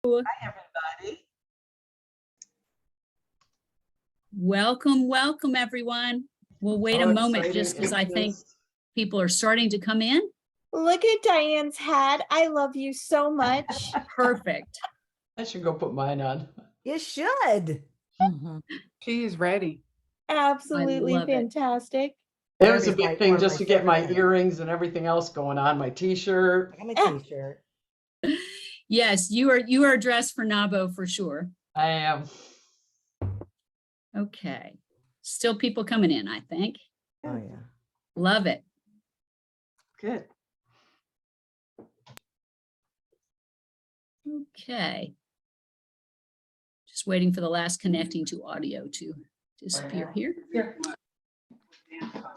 Hi, everybody. Welcome, everyone. We'll wait a moment just because I think people are starting to come in. Look at Diane's hat. I love you so much. Perfect. I should go put mine on. You should. She is ready. Absolutely love it. fantastic. It was a big thing just to get my earrings and everything else going on, my t-shirt. I'm a t-shirt. Yes, you are dressed for NABO for sure. I am. Okay. Still people coming in, I think. Oh yeah. Love it. Good. Okay. Just waiting for the last connecting to audio to disappear here.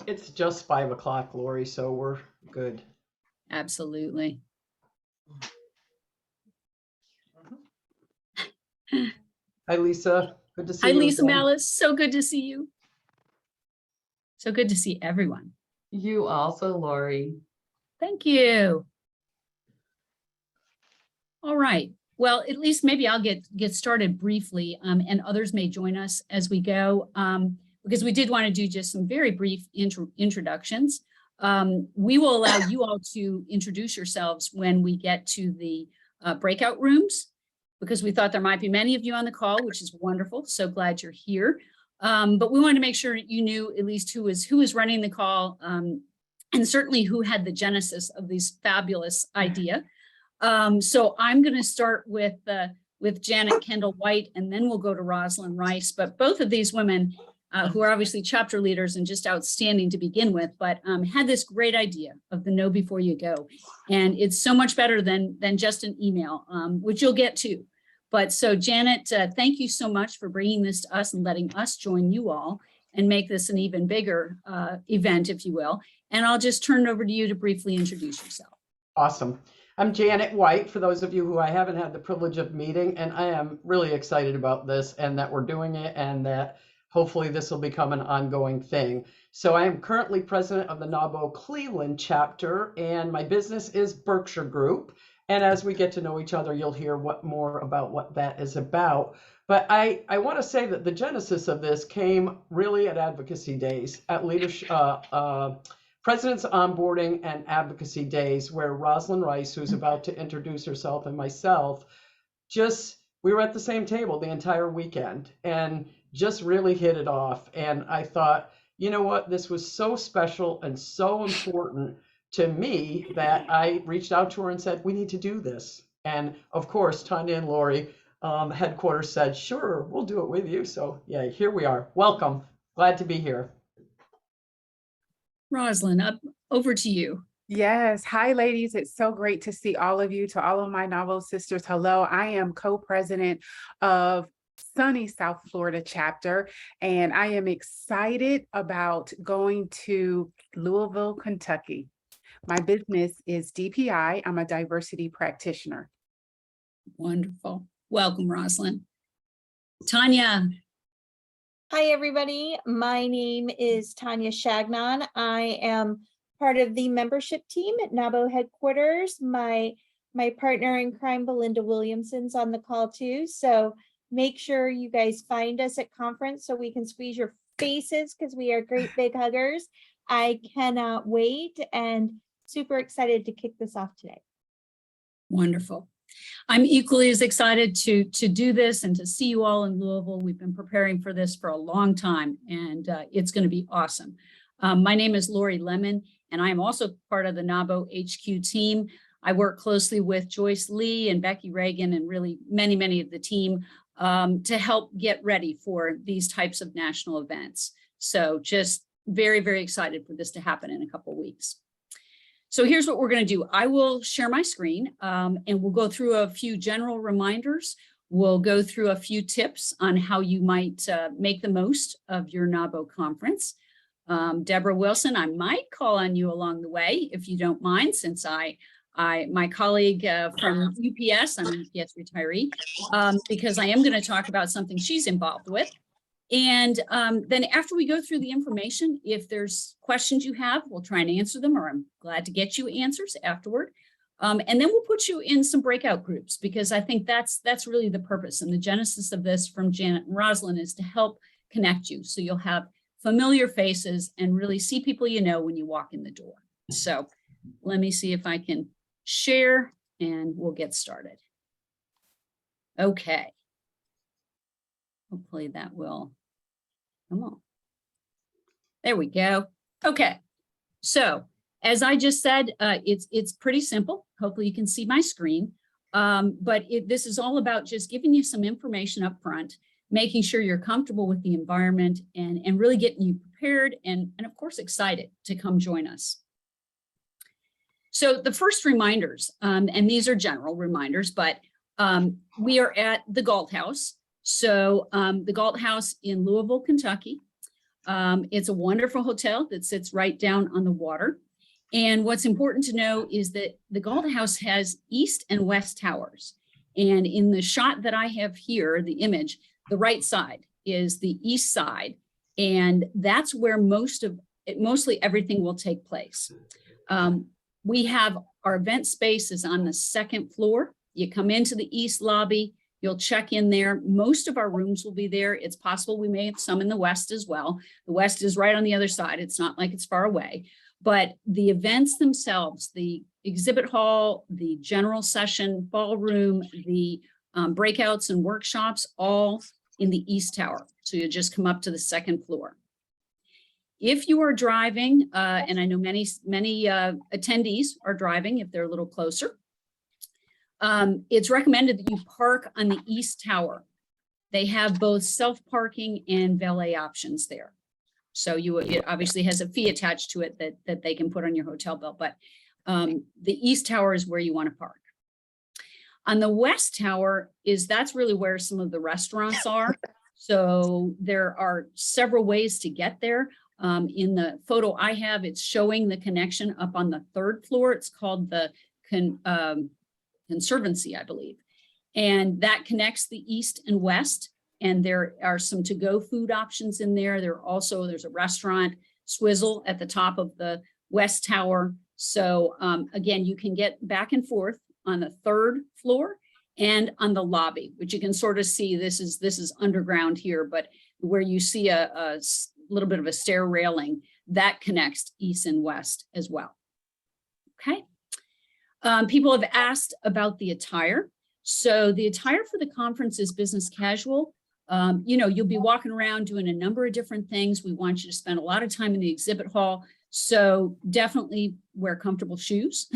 It's just 5 o'clock, Lori, so we're good. Absolutely. Hi, Lisa. Good to see Hi, you. Lisa again. Malice. So good to see you. So good to see everyone. You also, Lori. Thank you. All right. Well, at least maybe I'll get started briefly, and others may join us as we go, because we did want to do just some very brief introductions. We will allow you all to introduce yourselves when we get to the breakout rooms, because we thought there might be many of you on the call, which is wonderful. So glad you're here. But we wanted to make sure you knew at least who is running the call, and certainly who had the genesis of this fabulous idea. So I'm going to start with Janet Kendall White, and then we'll go to Rosalind Rice. But both of these women, who are obviously chapter leaders and just outstanding to begin with, but had this great idea of the know before you go. And it's so much better than just an email, which you'll get to. But so Janet, thank you so much for bringing this to us and letting us join you all and make this an even bigger event, if you will. And I'll just turn it over to you to briefly introduce yourself. Awesome. I'm Janet White, for those of you who I haven't had the privilege of meeting, and I am really excited about this and that we're doing it and that hopefully this will become an ongoing thing. So I am currently president of the NABO Cleveland chapter, and my business is Berkshire Group. And as we get to know each other, you'll hear more about what that is about. But I want to say that the genesis of this came really at Advocacy Days, at leadership, President's Onboarding and Advocacy Days, where Rosalind Rice, who's about to introduce herself, and myself, we were at the same table the entire weekend and just really hit it off. And I thought, you know what, this was so special and so important to me that I reached out to her and said, we need to do this. And of course, Tanya and Lori, headquarters, said, sure, we'll do it with you. So yeah, here we are. Welcome. Glad to be here. Rosalind, over to you. Yes. Hi, ladies. It's so great to see all of you. To all of my NABO sisters, hello. I am co-president of sunny South Florida chapter, and I am excited about going to Louisville, Kentucky. My business is DPI. I'm a diversity practitioner. Wonderful. Welcome, Rosalind. Tanya. Hi, everybody. My name is Tanya Shagnon. I am part of the membership team at NABO headquarters. My partner in crime, Belinda Williamson's on the call too. So make sure you guys find us at conference so we can squeeze your faces, because we are great big huggers. I cannot wait and super excited to kick this off today. Wonderful. I'm equally as excited to do this and to see you all in Louisville. We've been preparing for this for a long time, and it's going to be awesome. My name is Lori Lemon, and I am also part of the NABO HQ team. I work closely with Joyce Lee and Becky Reagan and really many of the team to help get ready for these types of national events. So just very excited for this to happen in a couple of weeks. So here's what we're going to do. I will share my screen and we'll go through a few general reminders. We'll go through a few tips on how you might make the most of your NABO conference. Deborah Wilson, I might call on you along the way if you don't mind, since my colleague from UPS, I'm an UPS retiree, because I am going to talk about something she's involved with. And then after we go through the information, if there's questions you have, we'll try and answer them, or I'm glad to get you answers afterward. And then we'll put you in some breakout groups, because I think that's really the purpose and the genesis of this from Janet and Rosalind is to help connect you. So you'll have familiar faces and really see people you know when you walk in the door. So let me see if I can share and we'll get started. Okay. Hopefully that will, come on. There we go. Okay. So as I just said, it's pretty simple. Hopefully you can see my screen. But this is all about just giving you some information up front, making sure you're comfortable with the environment and really getting you prepared and of course excited to come join us. So the first reminders, and these are general reminders, but we are at the Galt House. So the Galt House in Louisville, Kentucky. It's a wonderful hotel that sits right down on the water. And what's important to know is that the Galt House has east and west towers. And in the shot that I have here, the image, the right side is the east side. And that's where mostly everything will take place. We have our event space is on the second floor. You come into the east lobby, you'll check in there. Most of our rooms will be there. It's possible we may have some in the west as well. The west is right on the other side. It's not like it's far away. But the events themselves, the exhibit hall, the general session, ballroom, the breakouts and workshops, all in the east tower. So you just come up to the second floor. If you are driving, and I know many attendees are driving if they're a little closer, it's recommended that you park on the east tower. They have both self-parking and valet options there. So it obviously has a fee attached to it that they can put on your hotel bill, but the east tower is where you want to park. On the west tower that's really where some of the restaurants are. So there are several ways to get there. In the photo I have, it's showing the connection up on the third floor. It's called the Conservancy, I believe. And that connects the east and west. And there are some to-go food options in there. There's a restaurant, Swizzle, at the top of the west tower. So again, you can get back and forth on the third floor and on the lobby, which you can sort of see. This is underground here, but where you see a little bit of a stair railing that connects east and west as well. Okay. People have asked about the attire. So the attire for the conference is business casual. You'll be walking around doing a number of different things. We want you to spend a lot of time in the exhibit hall. So definitely wear comfortable shoes.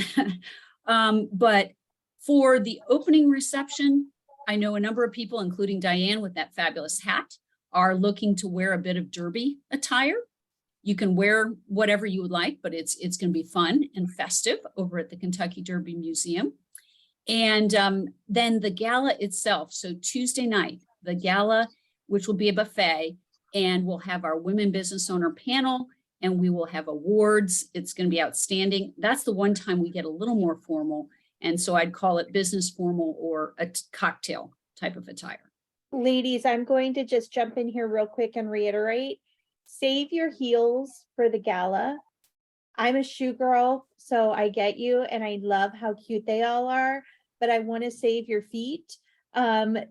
But for the opening reception, I know a number of people, including Diane with that fabulous hat, are looking to wear a bit of derby attire. You can wear whatever you would like, but it's going to be fun and festive over at the Kentucky Derby Museum. And then the gala itself. So Tuesday night, the gala, which will be a buffet, and we'll have our women business owner panel, and we will have awards. It's going to be outstanding. That's the one time we get a little more formal. And so I'd call it business formal or a cocktail type of attire. Ladies, I'm going to just jump in here real quick and reiterate, save your heels for the gala. I'm a shoe girl, so I get you, and I love how cute they all are, but I want to save your feet.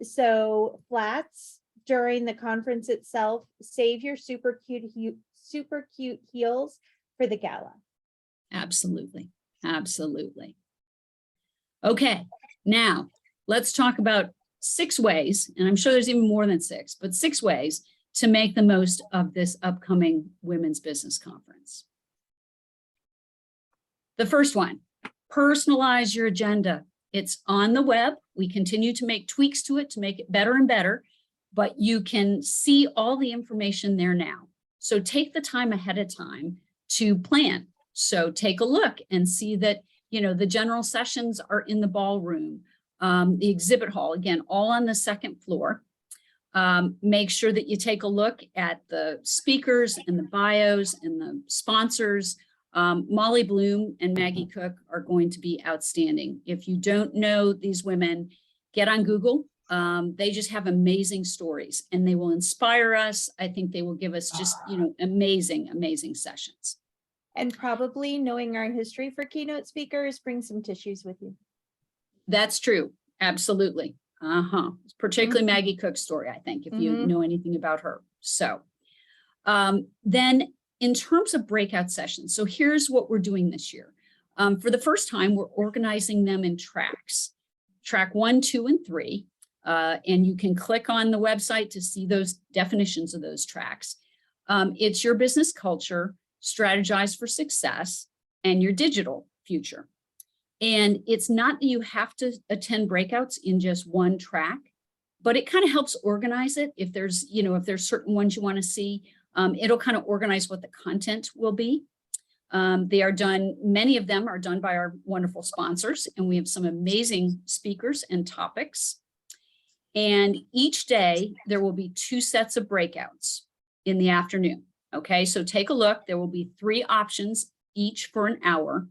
So flats during the conference itself, save your super cute heels for the gala. Absolutely. Absolutely. Okay, now let's talk about 6 ways, and I'm sure there's even more than 6, but 6 ways to make the most of this upcoming Women's Business Conference. The first one, personalize your agenda. It's on the web. We continue to make tweaks to it to make it better and better, but you can see all the information there now. So take the time ahead of time to plan. So take a look and see that, the general sessions are in the ballroom, the exhibit hall, again, all on the second floor. Make sure that you take a look at the speakers and the bios and the sponsors. Molly Bloom and Maggie Cook are going to be outstanding. If you don't know these women, get on Google. They just have amazing stories and they will inspire us. I think they will give us just, amazing, amazing sessions. And probably knowing our history for keynote speakers, bring some tissues with you. That's true. Absolutely. Particularly Maggie Cook's story, I think, if you know anything about her. So then in terms of breakout sessions, so here's what we're doing this year. For the first time, we're organizing them in tracks, track 1, 2, and 3. And you can click on the website to see those definitions of those tracks. It's your business culture, strategize for success, and your digital future. And it's not that you have to attend breakouts in just one track, but it kind of helps organize it. If there's, if there's certain ones you want to see, it'll kind of organize what the content will be. They are done, many of them are done by our wonderful sponsors, and we have some amazing speakers and topics. And each day there will be 2 sets of breakouts in the afternoon. Okay, so take a look. There will be 3 options, each for an hour,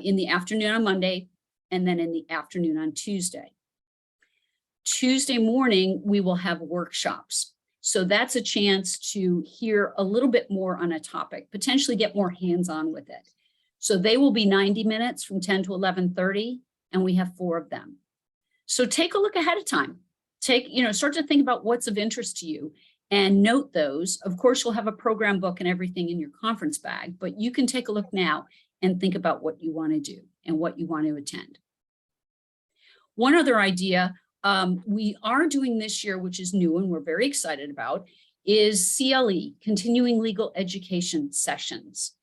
in the afternoon on Monday, and then in the afternoon on Tuesday. Tuesday morning, we will have workshops. So that's a chance to hear a little bit more on a topic, potentially get more hands-on with it. So they will be 90 minutes from 10 to 11:30, and we have 4 of them. So take a look ahead of time. Start to think about what's of interest to you and note those. Of course, you'll have a program book and everything in your conference bag, but you can take a look now and think about what you want to do and what you want to attend. One other idea we are doing this year, which is new and we're very excited about, is CLE, Continuing Legal Education Sessions.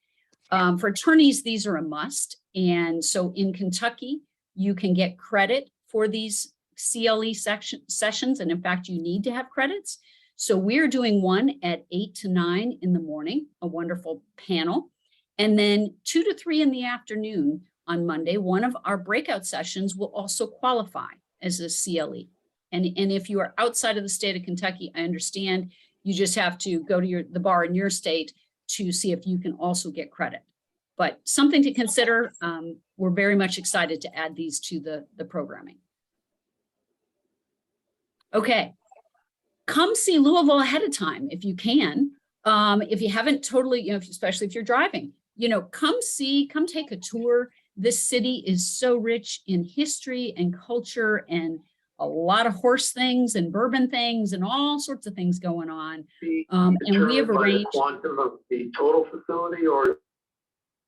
For attorneys, these are a must. And so in Kentucky, you can get credit for these CLE sessions. And in fact, you need to have credits. So we're doing one at 8 to 9 in the morning, a wonderful panel. And then 2 to 3 in the afternoon on Monday, one of our breakout sessions will also qualify as a CLE. And if you are outside of the state of Kentucky, I understand you just have to go to the bar in your state to see if you can also get credit. But something to consider. We're very much excited to add these to the programming. Okay, come see Louisville ahead of time if you can. If you haven't totally, especially if you're driving, come take a tour. This city is so rich in history and culture and a lot of horse things and bourbon things and all sorts of things going on. And we have arranged quantum of the total facility, or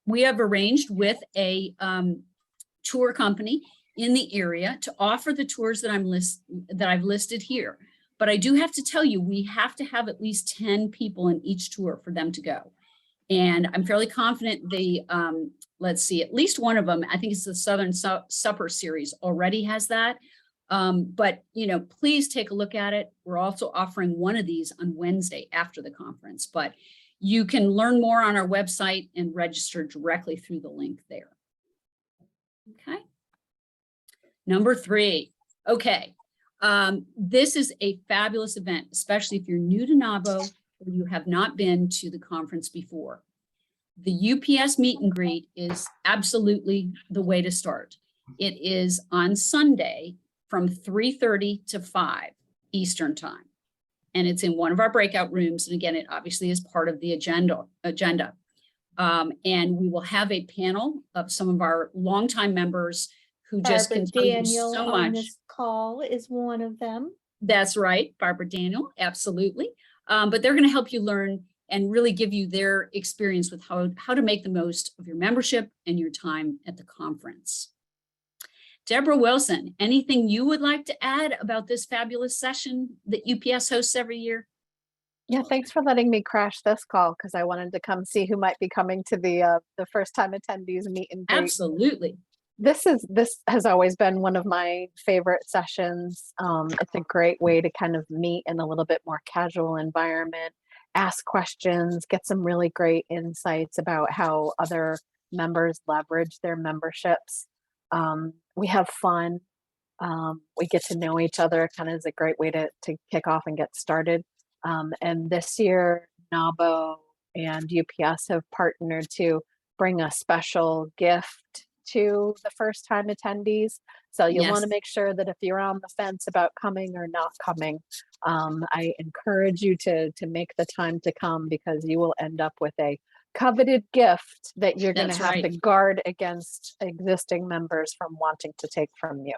we have arranged with a tour company in the area to offer the tours that I've listed here. But I do have to tell you, we have to have at least 10 people in each tour for them to go. And I'm fairly confident let's see, at least one of them, I think it's the Southern Supper series, already has that. But, please take a look at it. We're also offering one of these on Wednesday after the conference, but you can learn more on our website and register directly through the link there. Okay. Number 3. Okay. This is a fabulous event, especially if you're new to NABO or you have not been to the conference before. The UPS meet and greet is absolutely the way to start. It is on Sunday from 3:30 to 5 Eastern time. And it's in one of our breakout rooms. And again, it obviously is part of the agenda. And we will have a panel of some of our longtime members who just contribute so much. On this call is one of them. That's right, Barbara Daniel, absolutely. But they're going to help you learn and really give you their experience with how to make the most of your membership and your time at the conference. Deborah Wilson, anything you would like to add about this fabulous session that UPS hosts every year? Yeah, thanks for letting me crash this call because I wanted to come see who might be coming to the first time attendees meet and greet. Absolutely. This has always been one of my favorite sessions. It's a great way to kind of meet in a little bit more casual environment, ask questions, get some really great insights about how other members leverage their memberships. We have fun. We get to know each other. Kind of is a great way to kick off and get started. And this year, NABO and UPS have partnered to bring a special gift to the first time attendees. So you'll want to make sure that if you're on the fence about coming or not coming, I encourage you to make the time to come because you will end up with a coveted gift that you're going to That's have right. to guard against existing members from wanting to take from you.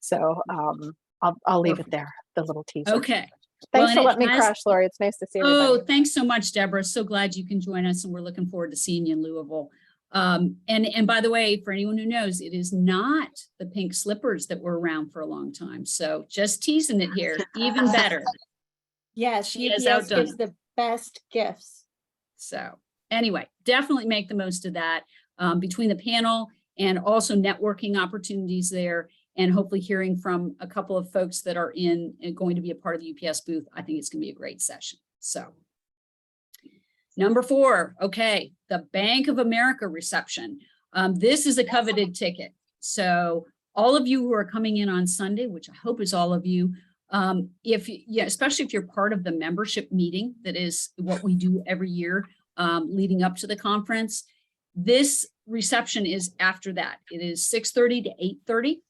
So I'll leave it Perfect. there, the little teaser. Okay. Thanks Well, for and letting it me has- crash, Lori. It's nice to see everybody. Oh, thanks so much, Deborah. So glad you can join us, and we're looking forward to seeing you in Louisville. And by the way, for anyone who knows, it is not the pink slippers that were around for a long time. So just teasing it here, even better. Yes, She has UPS outdone gives it. the best gifts. So anyway, definitely make the most of that between the panel and also networking opportunities there, and hopefully hearing from a couple of folks that are going to be a part of the UPS booth. I think it's going to be a great session. So number 4, okay, the Bank of America reception. This is a coveted ticket. So all of you who are coming in on Sunday, which I hope is all of you, especially if you're part of the membership meeting, that is what we do every year leading up to the conference. This reception is after that. It is 6:30 to 8:30.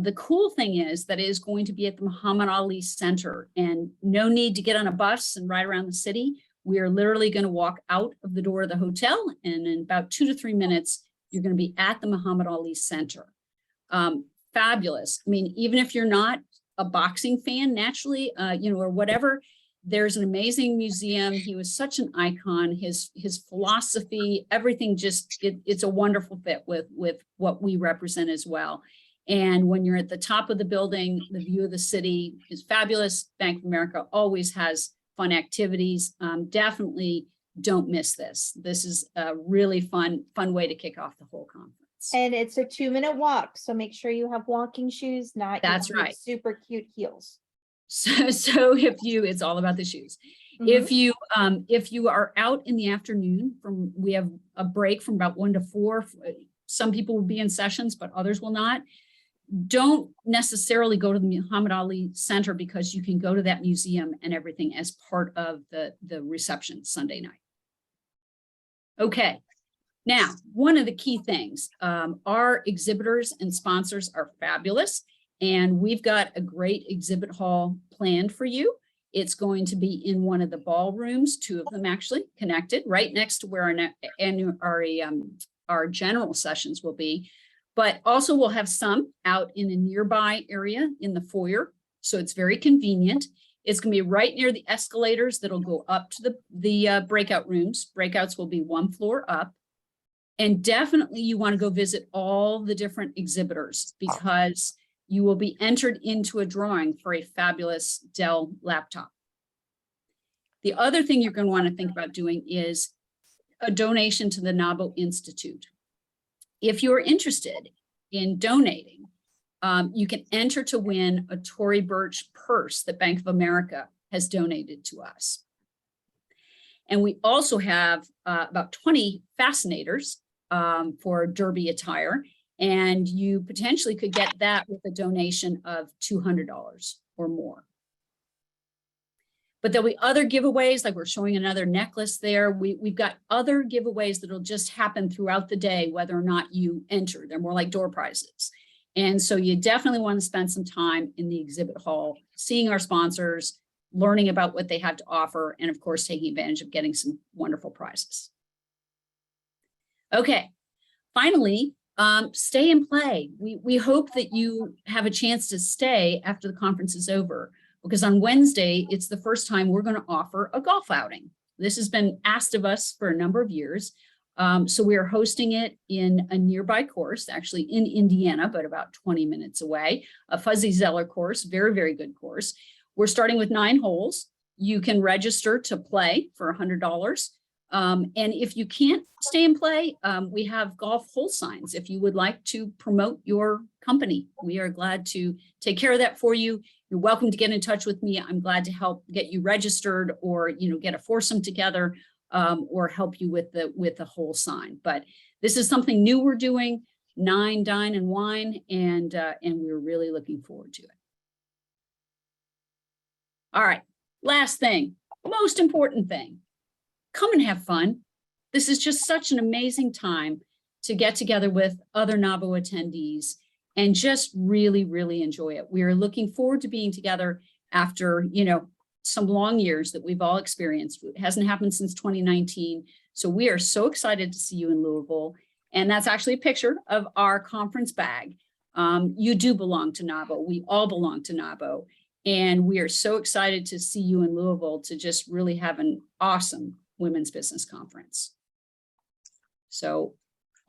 The cool thing is that it is going to be at the Muhammad Ali Center, and no need to get on a bus and ride around the city. We are literally going to walk out of the door of the hotel, and in about 2 to 3 minutes, you're going to be at the Muhammad Ali Center. Fabulous. I mean, even if you're not a boxing fan naturally, or whatever, there's an amazing museum. He was such an icon. His philosophy, everything, it's a wonderful fit with what we represent as well. And when you're at the top of the building, the view of the city is fabulous. Bank of America always has fun activities. Definitely don't miss this. This is a really fun way to kick off the whole conference. And it's a 2-minute walk. So make sure you have walking shoes, not That's your right. super cute heels. So it's all about the shoes. Mhm. If you are out in the afternoon, we have a break from about 1 to 4. Some people will be in sessions, but others will not. Don't necessarily go to the Muhammad Ali Center, because you can go to that museum and everything as part of the reception Sunday night. Okay. Now, one of the key things, our exhibitors and sponsors are fabulous, and we've got a great exhibit hall planned for you. It's going to be in one of the ballrooms, 2 of them actually connected, right next to where our general sessions will be. But also we'll have some out in a nearby area in the foyer, so it's very convenient. It's going to be right near the escalators that'll go up to the breakout rooms. Breakouts will be 1 floor up. And definitely you want to go visit all the different exhibitors, because you will be entered into a drawing for a fabulous Dell laptop. The other thing you're going to want to think about doing is a donation to the NABO Institute. If you're interested in donating, you can enter to win a Tory Burch purse that Bank of America has donated to us. And we also have about 20 fascinators for Derby attire, and you potentially could get that with a donation of $200 or more. But there'll be other giveaways, like we're showing another necklace there. We've got other giveaways that'll just happen throughout the day, whether or not you enter. They're more like door prizes. And so you definitely want to spend some time in the exhibit hall, seeing our sponsors, learning about what they have to offer, and of course, taking advantage of getting some wonderful prizes. Okay, finally, stay and play. We hope that you have a chance to stay after the conference is over, because on Wednesday, it's the first time we're going to offer a golf outing. This has been asked of us for a number of years. So we are hosting it in a nearby course, actually in Indiana, but about 20 minutes away, a Fuzzy Zeller course, very, very good course. We're starting with 9 holes. You can register to play for $100. And if you can't stay and play, we have golf hole signs. If you would like to promote your company, we are glad to take care of that for you. You're welcome to get in touch with me. I'm glad to help get you registered, or get a foursome together, or help you with the whole sign. But this is something new we're doing, 9, Dine and Wine, and we're really looking forward to it. All right, last thing, most important thing, come and have fun. This is just such an amazing time to get together with other NABO attendees and just really, really enjoy it. We are looking forward to being together after, some long years that we've all experienced. It hasn't happened since 2019. So we are so excited to see you in Louisville. And that's actually a picture of our conference bag. You do belong to NABO. We all belong to NABO. And we are so excited to see you in Louisville to just really have an awesome women's business conference. So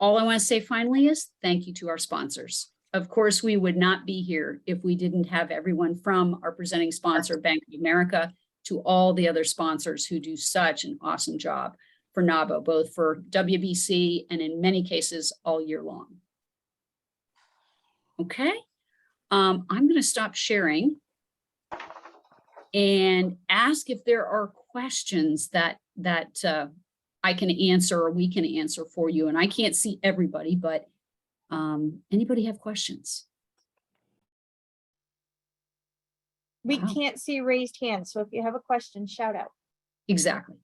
all I want to say finally is thank you to our sponsors. Of course, we would not be here if we didn't have everyone from our presenting sponsor, Bank of America, to all the other sponsors who do such an awesome job for NABO, both for WBC and in many cases all year long. Okay, I'm going to stop sharing and ask if there are questions that I can answer or we can answer for you. And I can't see everybody, but anybody have questions? We Wow. can't see raised hands, so if you have a question, shout out. Exactly.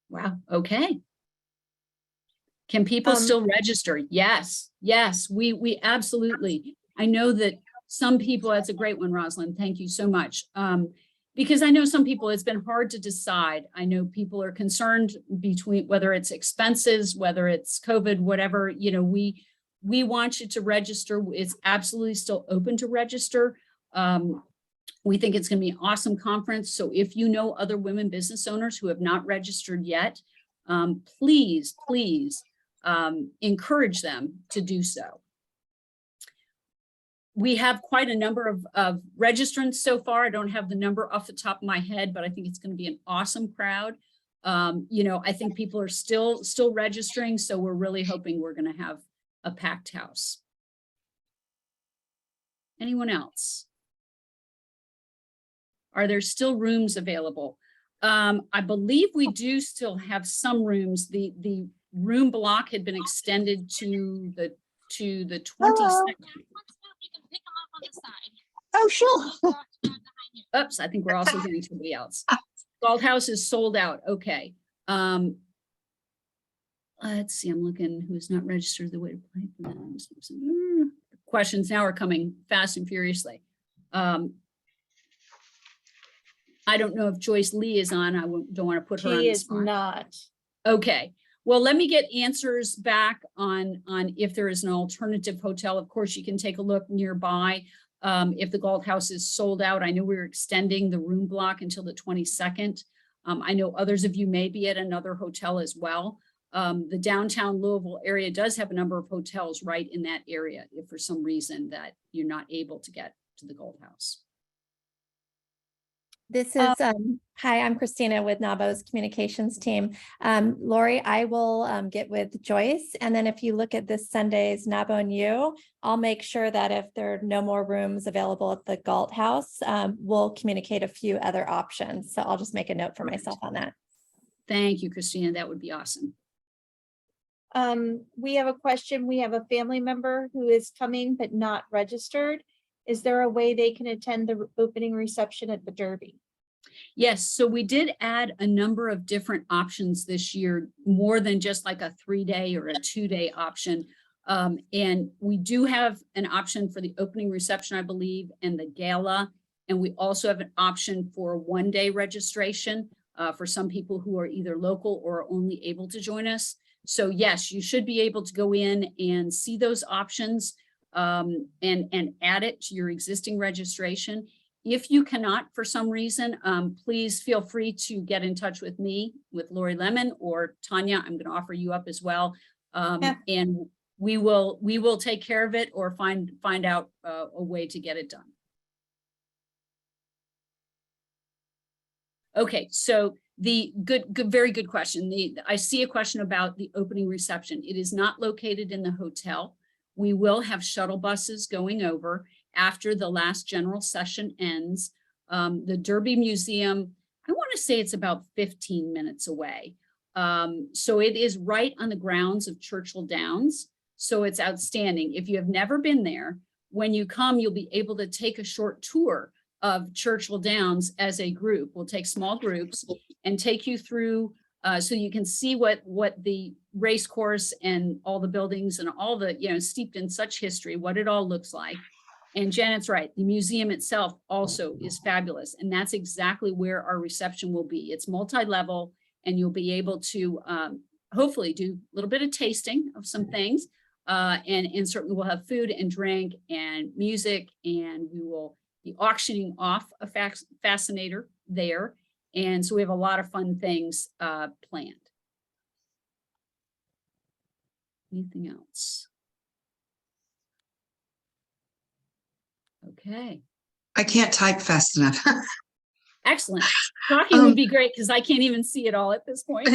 Wow. Okay. Can people still register? Yes. Yes, we absolutely. I know that some people, that's a great one, Rosalind. Thank you so much. Because I know some people, it's been hard to decide. I know people are concerned between whether it's expenses, whether it's COVID, whatever, you know, we want you to register. It's absolutely still open to register. We think it's going to be an awesome conference. So if you know other women business owners who have not registered yet, please encourage them to do so. We have quite a number of registrants so far. I don't have the number off the top of my head, but I think it's going to be an awesome crowd. You know, I think people are still registering, so we're really hoping we're going to have a packed house. Anyone else? Are there still rooms available? I believe we do still have some rooms. The room block had been extended to the 22nd. Oh, sure. Oops, I think we're also hearing somebody else. Galt House is sold out. Okay. Let's see, I'm looking who's not registered the way to play for them. Questions now are coming fast and furiously. I don't know if Joyce Lee is on. I don't want to put her on She the is spot. not. Okay. Well, let me get answers back on if there is an alternative hotel. Of course, you can take a look nearby. If the Galt House is sold out, I know we're extending the room block until the 22nd. I know others of you may be at another hotel as well. The downtown Louisville area does have a number of hotels right in that area if for some reason that you're not able to get to the Galt House. This is, hi, I'm Christina with NABO's communications team. Lori, I will get with Joyce. And then if you look at this Sunday's NABO and you, I'll make sure that if there are no more rooms available at the Galt House, we'll communicate a few other options. So I'll just make a note for myself on that. Thank you, Christina. That would be awesome. We have a question. We have a family member who is coming but not registered. Is there a way they can attend the opening reception at the Derby? Yes, so we did add a number of different options this year, more than just like a 3-day or a 2-day option. And we do have an option for the opening reception, I believe, and the gala. And we also have an option for a 1-day registration for some people who are either local or only able to join us. So yes, you should be able to go in and see those options and add it to your existing registration. If you cannot, for some reason, please feel free to get in touch with me, with Lori Lemon or Tanya. I'm going to offer you up as well. And we will take care of it or find out a way to get it done. Okay, so the very good question. I see a question about the opening reception. It is not located in the hotel. We will have shuttle buses going over after the last general session ends. The Derby Museum, I want to say it's about 15 minutes away. So it is right on the grounds of Churchill Downs. So it's outstanding. If you have never been there, when you come, you'll be able to take a short tour of Churchill Downs as a group. We'll take small groups and take you through so you can see what the race course and all the buildings and all the, steeped in such history, what it all looks like. And Janet's right. The museum itself also is fabulous. And that's exactly where our reception will be. It's multi-level, and you'll be able to hopefully do a little bit of tasting of some things. And certainly we'll have food and drink and music, and we will be auctioning off a fascinator there. And so we have a lot of fun things planned. Anything else? Okay, I can't type fast enough. excellent. Talking would be great because I can't even see it all at this point.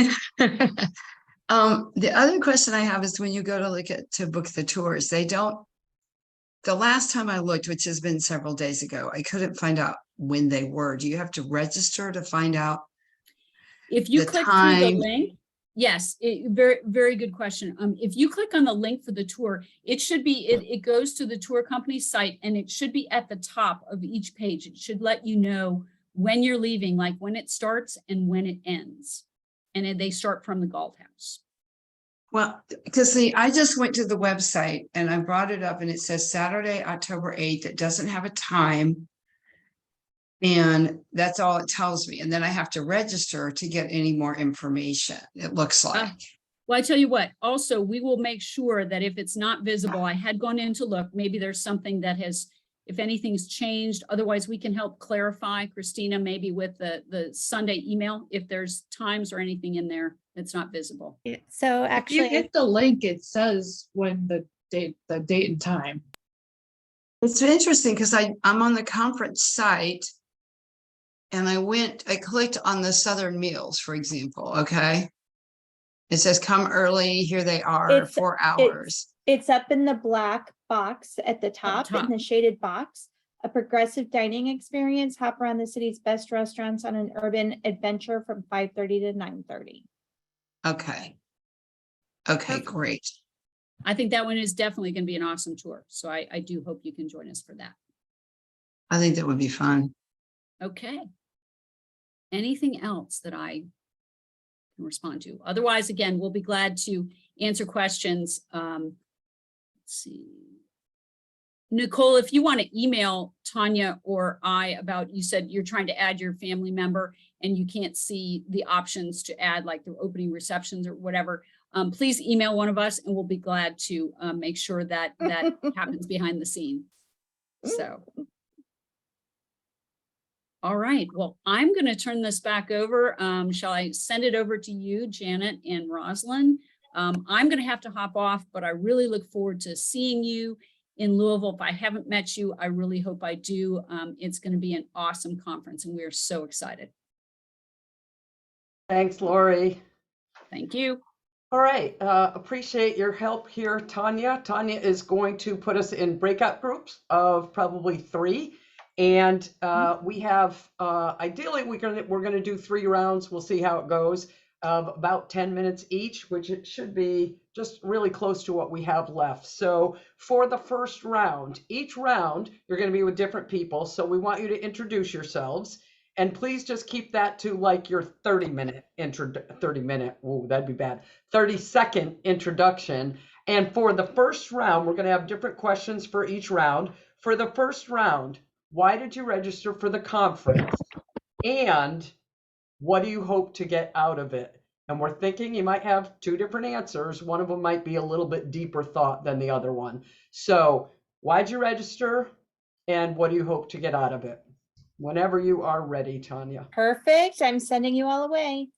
The other question I have is when you go to look at to book the tours, they don't. The last time I looked, which has been several days ago, I couldn't find out when they were. Do you have to register to find out? If you The click through the time. link, yes, very, very good question. If you click on the link for the tour, it should be, it goes to the tour company site, and it should be at the top of each page. It should let you know when you're leaving, like when it starts and when it ends. And then they start from the golf house. Well, because see, I just went to the website and I brought it up and it says Saturday, October 8th. It doesn't have a time. And that's all it tells me. And then I have to register to get any more information, it looks like. Well, I tell you what, also, we will make sure that if it's not visible, I had gone in to look, maybe there's something that has, if anything's changed, otherwise we can help clarify, Christina, maybe with the Sunday email, if there's times or anything in there that's not visible. So If you actually, hit the link, it says when the date and time. It's interesting because I'm on the conference site and I clicked on the Southern Meals, for example, okay? It says come early, here they are, It's- 4 hours. It's up in the black box at the top, top. in the shaded box. A progressive dining experience, hop around the city's best restaurants on an urban adventure from 5:30 to 9:30. Okay. Okay, Perfect. great. I think that one is definitely going to be an awesome tour. So I do hope you can join us for that. I think that would be fun. Okay. Anything else that I can respond to? Otherwise, again, we'll be glad to answer questions. Let's see. Nicole, if you want to email Tanya or I about, you said you're trying to add your family member and you can't see the options to add like the opening receptions or whatever, please email one of us and we'll be glad to make sure that that happens behind the scene. So. All right, well, I'm going to turn this back over. Shall I send it over to you, Janet and Rosalind? I'm going to have to hop off, but I really look forward to seeing you in Louisville. If I haven't met you, I really hope I do. It's going to be an awesome conference and we are so excited. Thanks, Lori. Thank you. All right, appreciate your help here, Tanya. Tanya is going to put us in breakout groups of probably 3. And we have, ideally, we're gonna do 3 rounds. We'll see how it goes, of about 10 minutes each, which it should be just really close to what we have left. So for the first round, each round, you're gonna be with different people. So we want you to introduce yourselves. And please just keep that to like your 30-second introduction. And for the first round, we're gonna have different questions for each round. For the first round, why did you register for the conference? And what do you hope to get out of it? And we're thinking you might have 2 different answers. One of them might be a little bit deeper thought than the other one. So why'd you register? And what do you hope to get out of it? Whenever you are ready, Tanya. Perfect. I'm sending you all away.